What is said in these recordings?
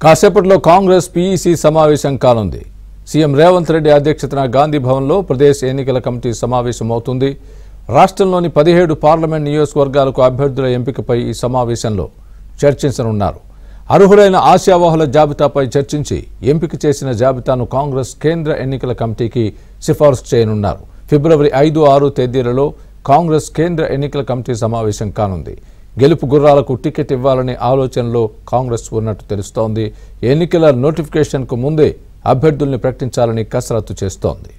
కాసేపట్లో కాంగ్రెస్ పీఈసీ సమావేశం కానుంది. సీఎం రేవంత్ రెడ్డి అధ్యక్షతన గాంధీ భవన్లో ప్రదేశ్ ఎన్నికల కమిటీ సమావేశం అవుతుంది. రాష్ట్రంలోని 17 పార్లమెంట్ నియోజకవర్గాలకు అభ్యర్థుల ఎంపికపై ఈ సమావేశంలో చర్చించనున్నారు. అర్హులైన ఆశావాహుల జాబితాపై చర్చించి ఎంపిక చేసిన జాబితాను కాంగ్రెస్ కేంద్ర ఎన్నికల కమిటీకి సిఫార్సు చేయనున్నారు. ఫిబ్రవరి 5, 6 తేదీలలో కాంగ్రెస్ కేంద్ర ఎన్నికల కమిటీ సమావేశం కానుంది. గెలుపు గుర్రాలకు టికెట్ ఇవ్వాలనే ఆలోచనలో కాంగ్రెస్ ఉన్నట్టు తెలుస్తోంది. ఎన్నికల నోటిఫికేషన్కు ముందే అభ్యర్థుల్ని ప్రకటించాలని కసరత్తు చేస్తోంది.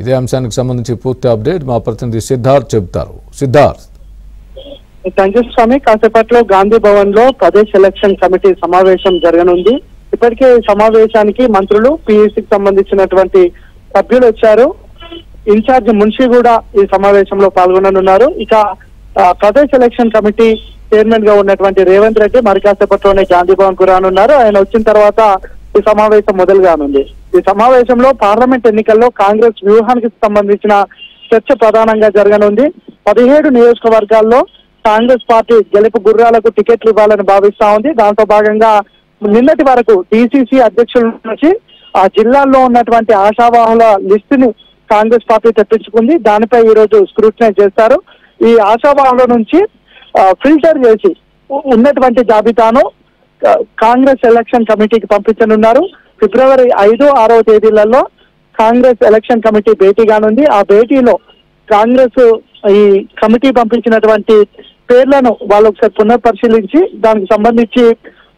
ఇదే అంశానికి సంబంధించి పూర్తి అప్డేట్ మా ప్రతినిధి సిద్ధార్థ్ చెబుతారు. సిద్ధార్థ్. స్వామి, కాసేపట్లో గాంధీ భవన్ లో ప్రదేశ్ ఎలక్షన్ కమిటీ సమావేశం జరగనుంది. ఇప్పటికే ఈ సమావేశానికి మంత్రులు, పీఈసీకి సంబంధించినటువంటి సభ్యులు వచ్చారు. ఇన్ఛార్జ్ మున్షి కూడా ఈ సమావేశంలో పాల్గొననున్నారు. ఇక ప్రదేశ్ ఎలక్షన్ కమిటీ చైర్మన్ గా ఉన్నటువంటి రేవంత్ రెడ్డి మరి కాసేపట్లోనే గాంధీ భవన్ కు రానున్నారు. ఆయన వచ్చిన తర్వాత ఈ సమావేశం మొదలు కానుంది. ఈ సమావేశంలో పార్లమెంట్ ఎన్నికల్లో కాంగ్రెస్ వ్యూహానికి సంబంధించిన చర్చ ప్రధానంగా జరగనుంది. 17 నియోజకవర్గాల్లో కాంగ్రెస్ పార్టీ గెలుపు గుర్రాలకు టికెట్లు ఇవ్వాలని భావిస్తా ఉంది. దాంతో భాగంగా నిన్నటి వరకు డీసీసీ అధ్యక్షుల నుంచి ఆ జిల్లాల్లో ఉన్నటువంటి ఆశావాహుల లిస్టు ని కాంగ్రెస్ పార్టీ తెప్పించుకుంది. దానిపై ఈ రోజు స్క్రూటినైజ్ చేస్తారు. ఈ ఆశావాహుల నుంచి ఫిల్టర్ చేసి ఉన్నటువంటి జాబితాను కాంగ్రెస్ ఎలక్షన్ కమిటీకి పంపించనున్నారు. ఫిబ్రవరి 5, 6 తేదీలలో కాంగ్రెస్ ఎలక్షన్ కమిటీ భేటీ కానుంది. ఆ భేటీలో కాంగ్రెస్ ఈ కమిటీ పంపించినటువంటి పేర్లను వాళ్ళు ఒకసారి పునఃపరిశీలించి దానికి సంబంధించి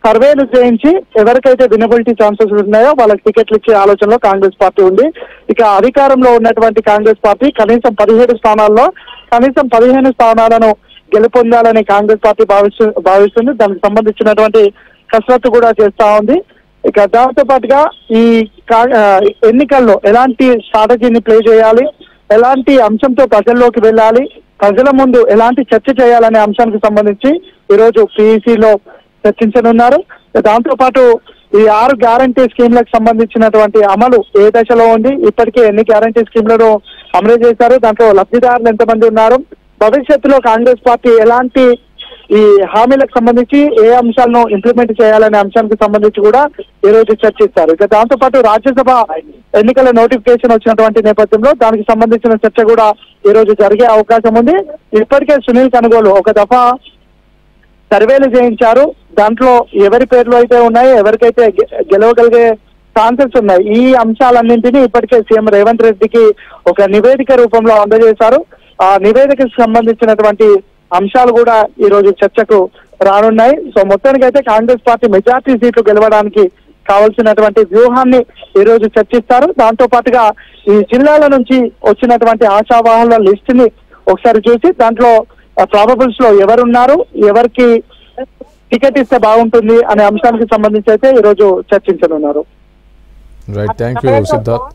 సర్వేలు చేయించి ఎవరికైతే వినబిలిటీ ఛాన్సెస్ ఉన్నాయో వాళ్ళకి టికెట్లు ఇచ్చే ఆలోచనలో కాంగ్రెస్ పార్టీ ఉంది. ఇక అధికారంలో ఉన్నటువంటి కాంగ్రెస్ పార్టీ కనీసం 17 స్థానాల్లో కనీసం 15 స్థానాలను గెలుపొందాలని కాంగ్రెస్ పార్టీ భావిస్తుంది. దానికి సంబంధించినటువంటి కసరత్తు కూడా చేస్తా ఉంది. ఇక దాంతో పాటుగా ఈ ఎన్నికల్లో ఎలాంటి స్ట్రాటజీని ప్లే చేయాలి, ఎలాంటి అంశంతో ప్రజల్లోకి వెళ్ళాలి, ప్రజల ముందు ఎలాంటి చర్చ చేయాలనే అంశానికి సంబంధించి ఈరోజు పీఈసీలో చర్చించనున్నారు. దాంతో పాటు ఈ 6 గ్యారంటీ స్కీమ్లకు సంబంధించినటువంటి అమలు ఏ దశలో ఉంది, ఇప్పటికే ఎన్ని గ్యారంటీ స్కీమ్లను అమలు చేశారు, దాంట్లో లబ్ధిదారులు ఎంతమంది ఉన్నారు, భవిష్యత్తులో కాంగ్రెస్ పార్టీ ఎలాంటి ఈ హామీలకు సంబంధించి ఏ అంశాలను ఇంప్లిమెంట్ చేయాలనే అంశానికి సంబంధించి కూడా ఈ రోజు చర్చిస్తారు. ఇక దాంతో పాటు రాజ్యసభ ఎన్నికల నోటిఫికేషన్ వచ్చినటువంటి నేపథ్యంలో దానికి సంబంధించిన చర్చ కూడా ఈ రోజు జరిగే అవకాశం ఉంది. ఇప్పటికే సునీల్ కనుగోలు ఒక దఫా సర్వేలు చేయించారు. దాంట్లో ఎవరి పేర్లు అయితే ఉన్నాయో, ఎవరికైతే గెలవగలిగే ఛాన్సెస్ ఉన్నాయి, ఈ అంశాలన్నింటినీ ఇప్పటికే సీఎం రేవంత్ రెడ్డికి ఒక నివేదిక రూపంలో అందజేశారు. ఆ నివేదికకు సంబంధించినటువంటి అంశాలు కూడా ఈ రోజు చర్చకు రానున్నాయి. సో మొత్తానికి అయితే కాంగ్రెస్ పార్టీ మెజార్టీ సీట్లు గెలవడానికి కావాల్సినటువంటి వ్యూహాన్ని ఈ రోజు చర్చిస్తారు. దాంతో పాటుగా ఈ జిల్లాల నుంచి వచ్చినటువంటి ఆశావాహుల లిస్ట్ ని ఒకసారి చూసి దాంట్లో ప్రాబబుల్స్ లో ఎవరున్నారు, ఎవరికి టికెట్ ఇస్తే బాగుంటుంది అనే అంశానికి సంబంధించి అయితే ఈ రోజు చర్చించనున్నారు. Right, thank you Siddharth.